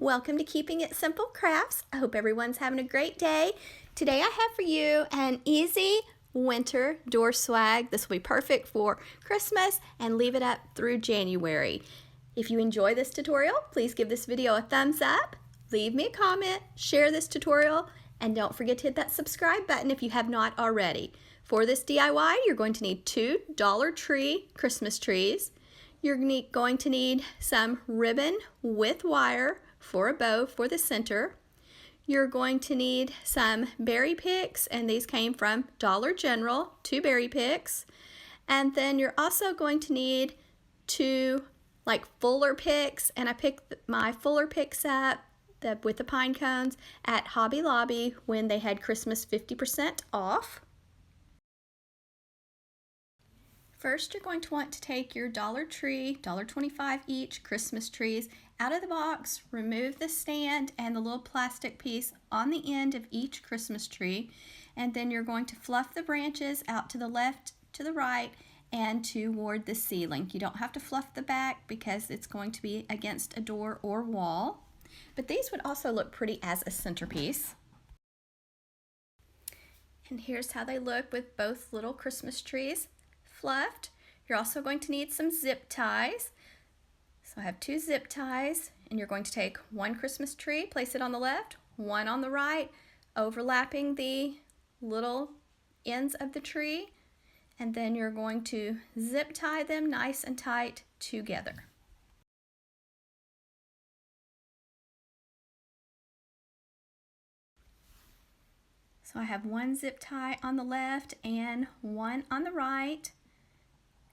Welcome to Keeping It Simple Crafts. I hope everyone's having a great day. Today I have for you an easy winter door swag. This will be perfect for Christmas and leave it up through January. If you enjoy this tutorial, please give this video a thumbs up, leave me a comment, share this tutorial, and don't forget to hit that subscribe button if you have not already. For this DIY, you're going to need 2 Dollar Tree Christmas trees. You're going to need some ribbon with wire for a bow for the center. You're going to need some berry picks, and these came from Dollar General, 2 berry picks. And then you're also going to need 2 fuller picks, and I picked my fuller picks up with the pine cones at Hobby Lobby when they had Christmas 50% off. First, you're going to want to take your Dollar Tree, $1.25 each Christmas trees out of the box, remove the stand and the little plastic piece on the end of each Christmas tree, and then you're going to fluff the branches out to the left, to the right, and toward the ceiling. You don't have to fluff the back because it's going to be against a door or wall, but these would also look pretty as a centerpiece. And here's how they look with both little Christmas trees fluffed. You're also going to need some zip ties. So I have 2 zip ties, and you're going to take 1 Christmas tree, place it on the left, 1 on the right, overlapping the little ends of the tree, and then you're going to zip tie them nice and tight together. So I have 1 zip tie on the left and 1 on the right.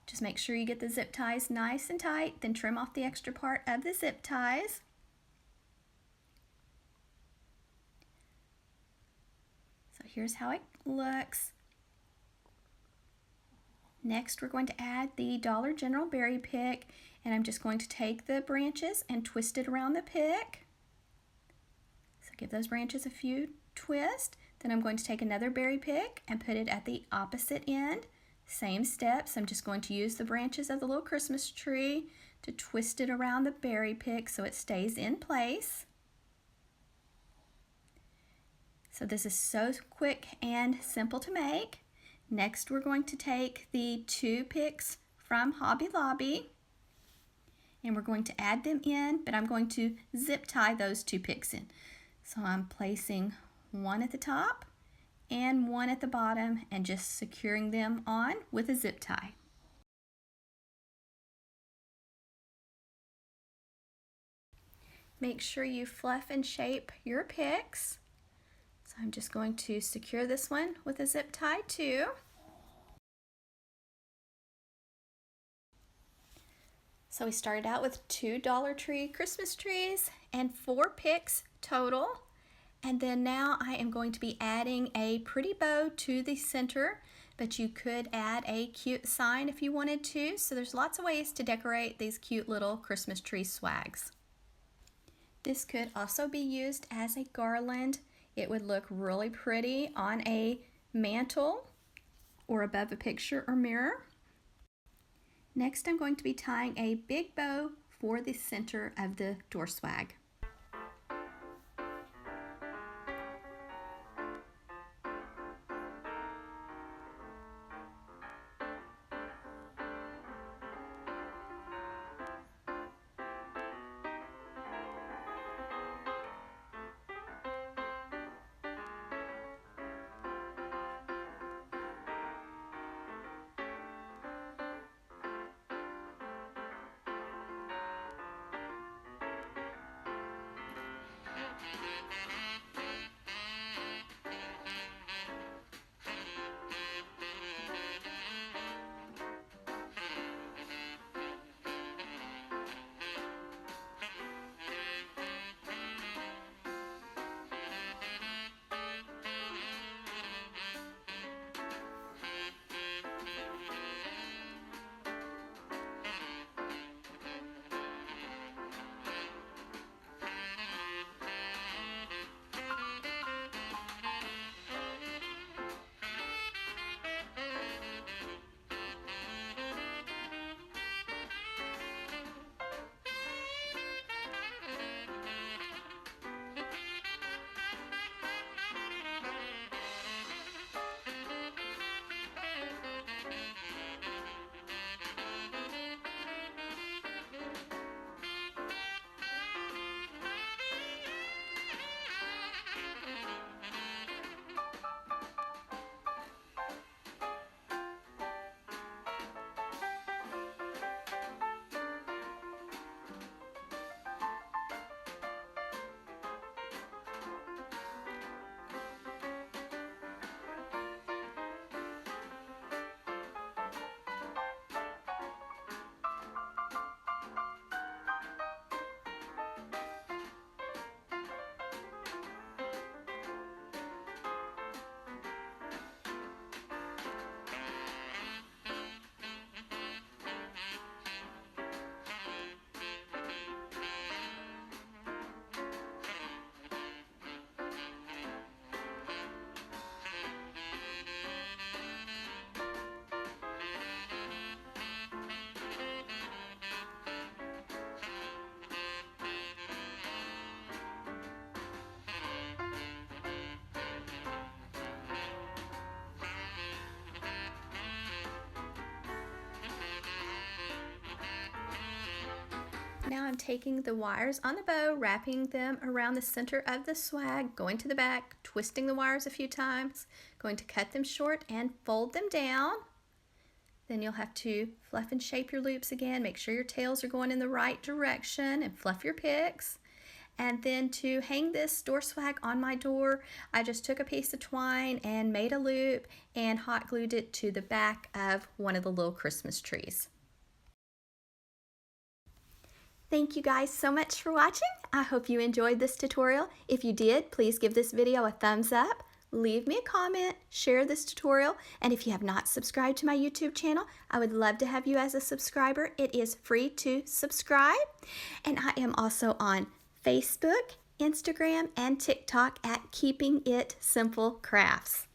Just make sure you get the zip ties nice and tight, then trim off the extra part of the zip ties. So here's how it looks. Next, we're going to add the Dollar General berry pick, and I'm just going to take the branches and twist it around the pick. So give those branches a few twists. Then I'm going to take another berry pick and put it at the opposite end. Same steps. I'm just going to use the branches of the little Christmas tree to twist it around the berry pick so it stays in place. So this is so quick and simple to make. Next, we're going to take the 2 picks from Hobby Lobby, and we're going to add them in, but I'm going to zip tie those 2 picks in. So I'm placing 1 at the top and 1 at the bottom and just securing them on with a zip tie. Make sure you fluff and shape your picks. So I'm just going to secure this one with a zip tie too. So we started out with 2 Dollar Tree Christmas trees and 4 picks total. And then now I am going to be adding a pretty bow to the center, but you could add a cute sign if you wanted to. So there's lots of ways to decorate these cute little Christmas tree swags. This could also be used as a garland. It would look really pretty on a mantle or above a picture or mirror. Next, I'm going to be tying a big bow for the center of the door swag. Now I'm taking the wires on the bow, wrapping them around the center of the swag, going to the back, twisting the wires a few times, going to cut them short and fold them down. Then you'll have to fluff and shape your loops again. Make sure your tails are going in the right direction and fluff your picks. And then to hang this door swag on my door, I just took a piece of twine and made a loop and hot glued it to the back of one of the little Christmas trees. Thank you guys so much for watching. I hope you enjoyed this tutorial. If you did, please give this video a thumbs up, leave me a comment, share this tutorial, and if you have not subscribed to my YouTube channel, I would love to have you as a subscriber. It is free to subscribe. And I am also on Facebook, Instagram, and TikTok at Keeping It Simple Crafts.